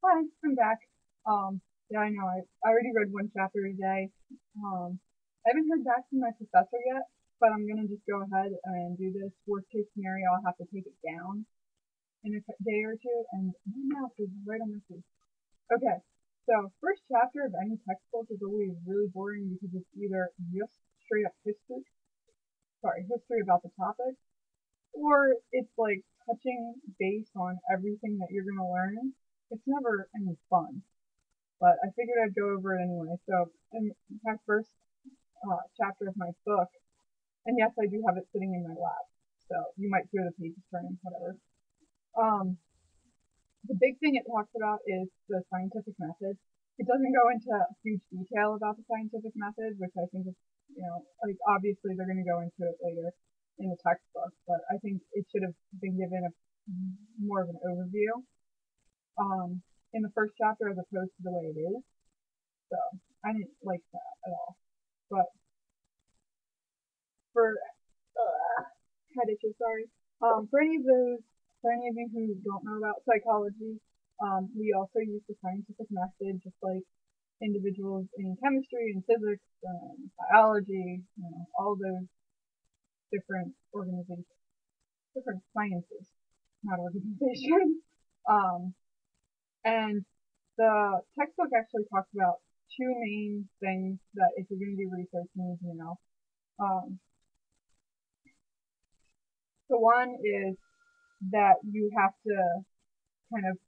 Hi, I'm back. Yeah, I know. I already read one chapter today. I haven't heard back from my professor yet, but I'm gonna just go ahead and do this. Worst case scenario, I'll have to take it down in a day or two, and my mouth is right on my face. Okay, so first chapter of any textbook is always really boring because it's either just straight up history about the topic, or it's like touching base on everything that you're gonna learn. It's never any fun. But I figured I'd go over it anyway. So, in my first chapter of my book, and yes, I do have it sitting in my lap, so you might hear the pages turning, whatever. Um, the big thing it talks about is the scientific method. It doesn't go into huge detail about the scientific method, which I think is, like obviously they're going to go into it later in the textbook, but I think it should have been given a more of an overview in the first chapter as opposed to the way it is. So I didn't like that at all. But for head itches, sorry. For any of those, for any of you who don't know about psychology, we also use the scientific method, just like individuals in chemistry and physics and biology, all those different organizations, different sciences, not organizations. um, and the textbook actually talks about two main things that if you're going to do research, you need to know. Um, the one is that you have to kind of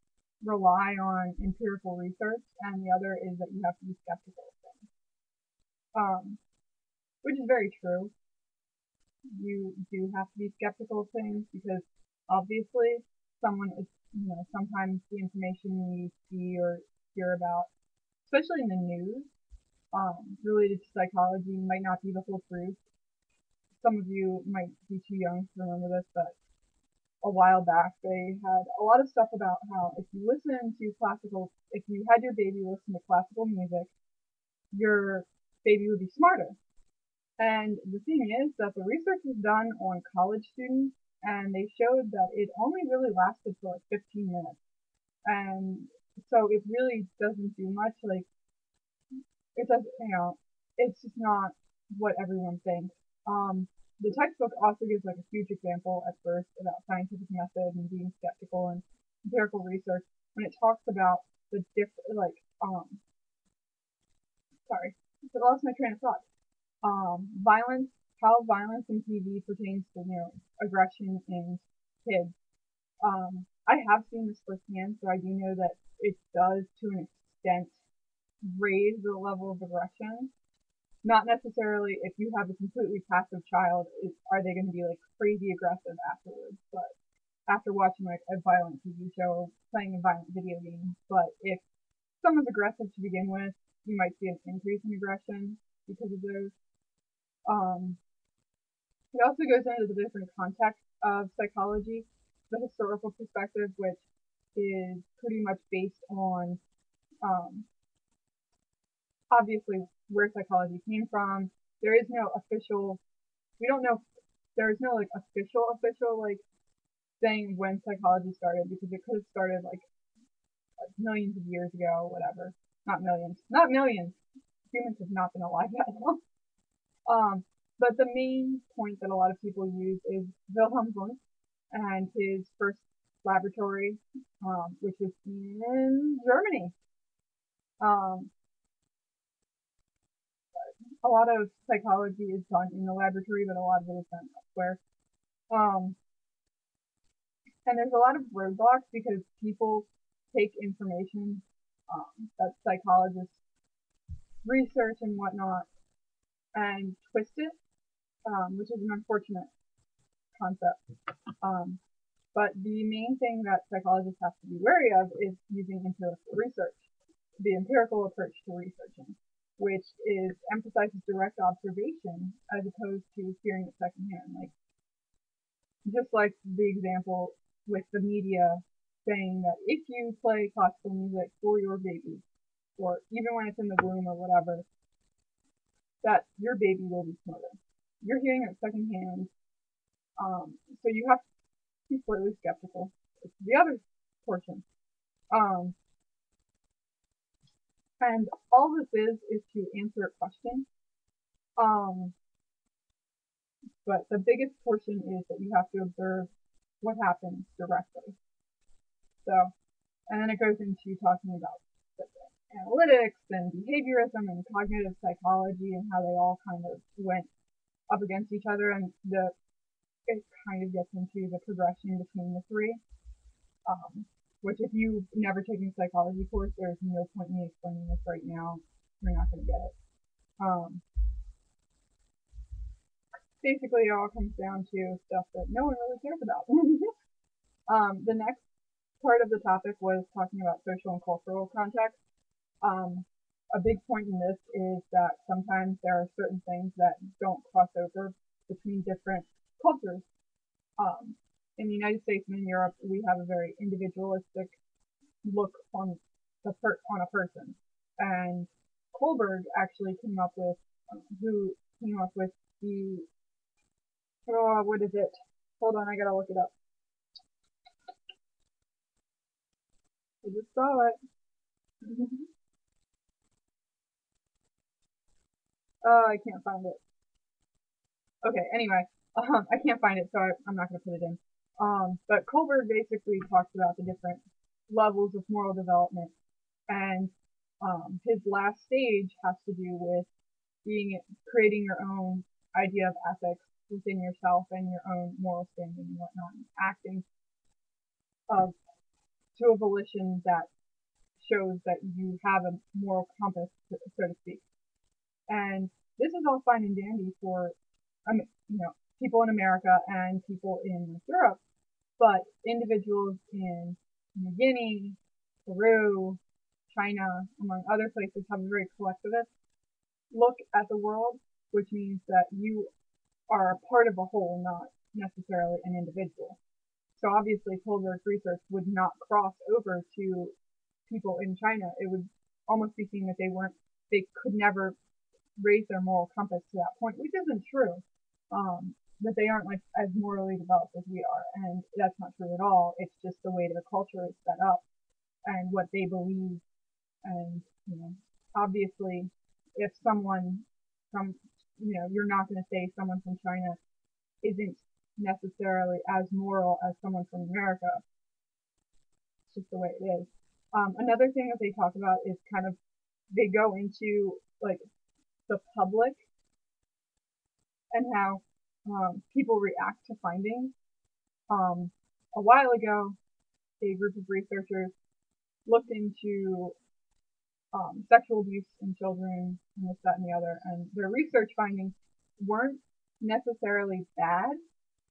rely on empirical research, and the other is that you have to be skeptical of things, which is very true. You do have to be skeptical of things because obviously someone is, sometimes the information you see or hear about, especially in the news, related to psychology, might not be the whole truth. Some of you might be too young to remember this, but a while back, they had a lot of stuff about how if you had your baby listen to classical music, your baby would be smarter. And the thing is that the research was done on college students, and they showed that it only really lasted for like 15 minutes. And so it really doesn't do much. Like, it doesn't, it's just not what everyone thinks. The textbook also gives like a huge example at first about scientific method and being skeptical and empirical research when it talks about the different, like, sorry, I lost my train of thought. Violence, how violence in TV pertains to, aggression in kids. I have seen this firsthand, so I do know that it does to an extent raise the level of aggression. Not necessarily if you have a completely passive child, are they going to be like crazy aggressive afterwards? But after watching like a violent TV show, playing a violent video game, but if someone's aggressive to begin with, you might see an increase in aggression because of those. Um, it also goes into the different contexts of psychology, the historical perspective, which is pretty much based on um, obviously where psychology came from. There is no official, we don't know, there is no like official like saying when psychology started because it could have started like millions of years ago, whatever. Not millions. Humans have not been alive that long. Um, but the main point that a lot of people use is Wilhelm Wundt and his first laboratory, which was in Germany. Um, a lot of psychology is done in the laboratory, but a lot of it is done elsewhere. Um, and there's a lot of roadblocks because people take information that psychologists research and whatnot and twist it, which is an unfortunate concept. Um, but the main thing that psychologists have to be wary of is using empirical research, the empirical approach to researching, which is emphasizes direct observation as opposed to hearing it secondhand. Like just like the example with the media saying that if you play classical music for your baby, or even when it's in the womb or whatever, that your baby will be smarter. You're hearing it secondhand, so you have to be slightly skeptical. It's the other portion. Um, And all this is to answer a question. Um, but the biggest portion is that you have to observe what happens directly. So, and then it goes into talking about analytics and behaviorism and cognitive psychology and how they all kind of went up against each other, and it kind of gets into the progression between the three. Um, which, if you've never taken a psychology course, there's no point in me explaining this right now. You're not going to get it. Um, Basically, it all comes down to stuff that no one really cares about. The next part of the topic was talking about social and cultural context. Um, a big point in this is that sometimes there are certain things that don't cross over between different cultures. Um, in the United States and in Europe, we have a very individualistic look on a person, and Kohlberg actually came up with who came up with the what is it? Hold on, I gotta look it up. I just saw it. I can't find it. Okay, anyway, I can't find it, so I'm not gonna put it in. But Kohlberg basically talks about the different levels of moral development, and his last stage has to do with being creating your own idea of ethics within yourself and your own moral standing and whatnot, and acting of to a volition that shows that you have a moral compass, so to speak. And this is all fine and dandy for people in America and people in Europe, but individuals in New Guinea, Peru, China, among other places, have a very collectivist look at the world, which means that you are part of a whole, not necessarily an individual. So obviously, Kohlberg's research would not cross over to people in China. It would almost be seen that they could never raise their moral compass to that point, which isn't true. That they aren't like as morally developed as we are, and that's not true at all. It's just the way the culture is set up and what they believe, and obviously, if someone from you're not going to say someone from China isn't necessarily as moral as someone from America. It's just the way it is. Another thing that they talk about is kind of they go into like the public and how people react to findings. A while ago, a group of researchers looked into sexual abuse in children and this, that, and the other, and their research findings weren't necessarily bad,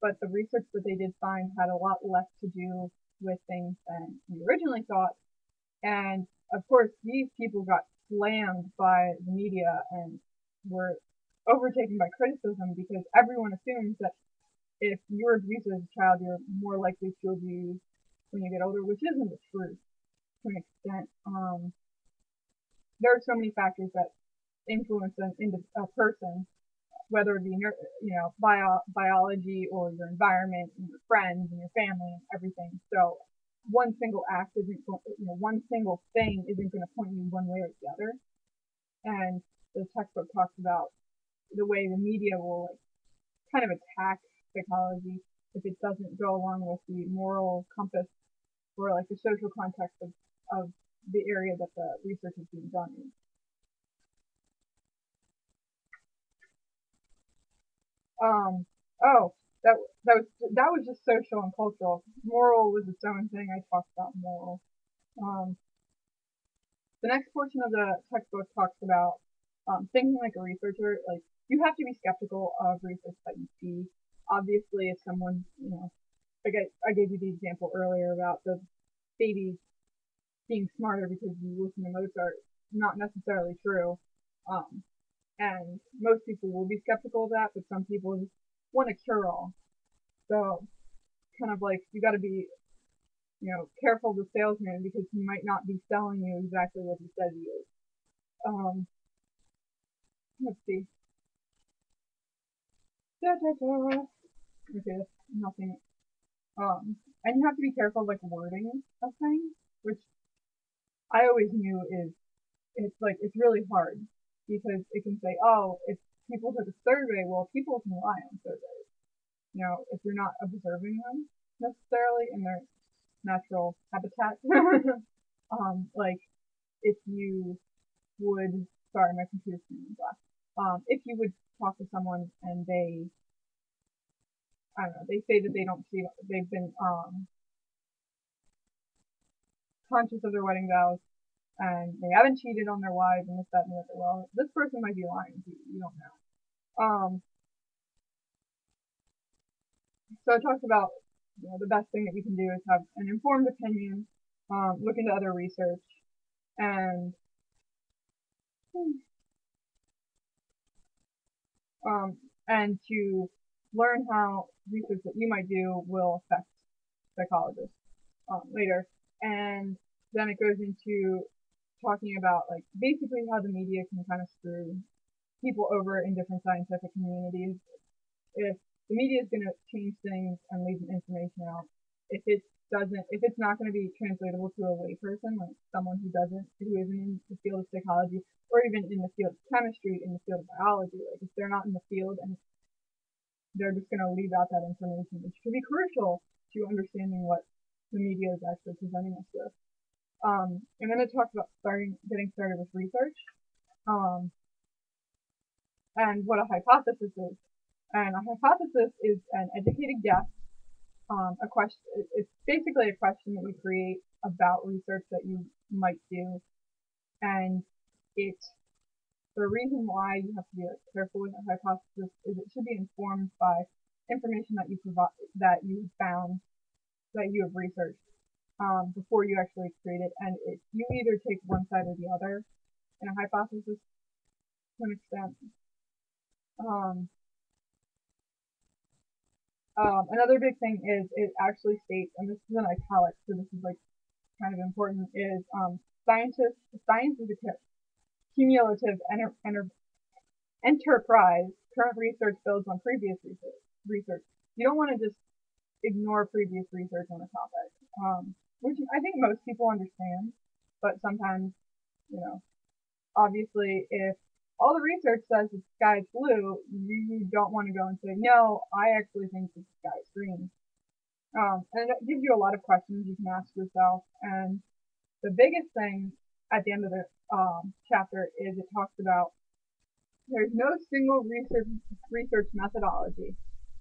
but the research that they did find had a lot less to do with things than we originally thought. And of course, these people got slammed by the media and were overtaken by criticism because everyone assumes that if you're abused as a child, you're more likely to abuse when you get older, which isn't the truth to an extent. There are so many factors that influence a person, whether it be biology or your environment and your friends and your family and everything. So one single act isn't one single thing isn't going to point you one way or the other. And the textbook talks about the way the media will like kind of attack psychology if it doesn't go along with the moral compass or like the social context of the area that the research is being done in. Um, oh, that was just social and cultural. Moral was its own thing. I talked about moral. Um, the next portion of the textbook talks about thinking like a researcher. Like you have to be skeptical of research that you see. Obviously, if someone, I gave you the example earlier about the babies being smarter because you listen to Mozart, not necessarily true. Um, and most people will be skeptical of that, but some people just want a cure all. So kind of like you got to be, careful of the salesman because he might not be selling you exactly what he says he is. Um, let's see. Da, da, da. Okay, that's nothing. And you have to be careful of like wording of things, which I always knew is it's really hard because it can say, oh, if people took a survey, well, people can lie on surveys. If you're not observing them necessarily in their natural habitat. Like if you would, sorry, my computer screen is black. If you would talk to someone and I don't know, they say that they don't cheat, they've been conscious of their wedding vows and they haven't cheated on their wives and this, that, and the other. Well, this person might be lying to you. You don't know. So I talked about the best thing that we can do is have an informed opinion, look into other research, and um, and to learn how research that you might do will affect psychologists later. And then it goes into talking about like basically how the media can kind of screw people over in different scientific communities. If the media is going to change things and leave information out, if it doesn't, if it's not going to be translatable to a layperson, like someone who isn't in the field of psychology, or even in the field of chemistry, in the field of biology, like if they're not in the field and they're just going to leave out that information, which can be crucial to understanding what the media is actually presenting us with. And then it talks about getting started with research, um, and what a hypothesis is. And a hypothesis is an educated guess, a question. It's basically a question that you create about research that you might do, and it. The reason why you have to be careful with a hypothesis is it should be informed by information that you provide, that you found, that you have researched before you actually create it, and you either take one side or the other in a hypothesis to an extent. Um, Another big thing is it actually states, and this is in italics, so this is like kind of important, is science is a cumulative enterprise. Current research builds on previous research. You don't want to just ignore previous research on a topic, which I think most people understand, but sometimes, you know, obviously, if all the research says the sky is blue, you don't want to go and say, no, I actually think the sky is green. And it gives you a lot of questions you can ask yourself. And the biggest thing at the end of the chapter is it talks about there's no single research methodology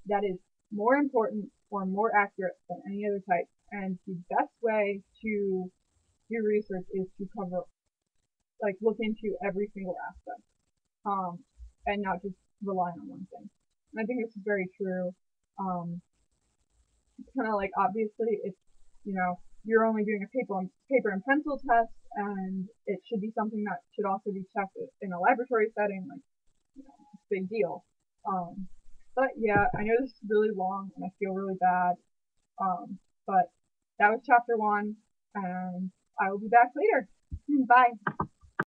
that is more important or more accurate than any other type. And the best way to do research is to cover, like, look into every single aspect, um, and not just rely on one thing. And I think this is very true. It's kind of like obviously it's you're only doing a paper and pencil test, and it should be something that should also be checked in a laboratory setting. Like it's a big deal. Um, but yeah, I know this is really long, and I feel really bad. But that was chapter one, and I will be back later. Bye.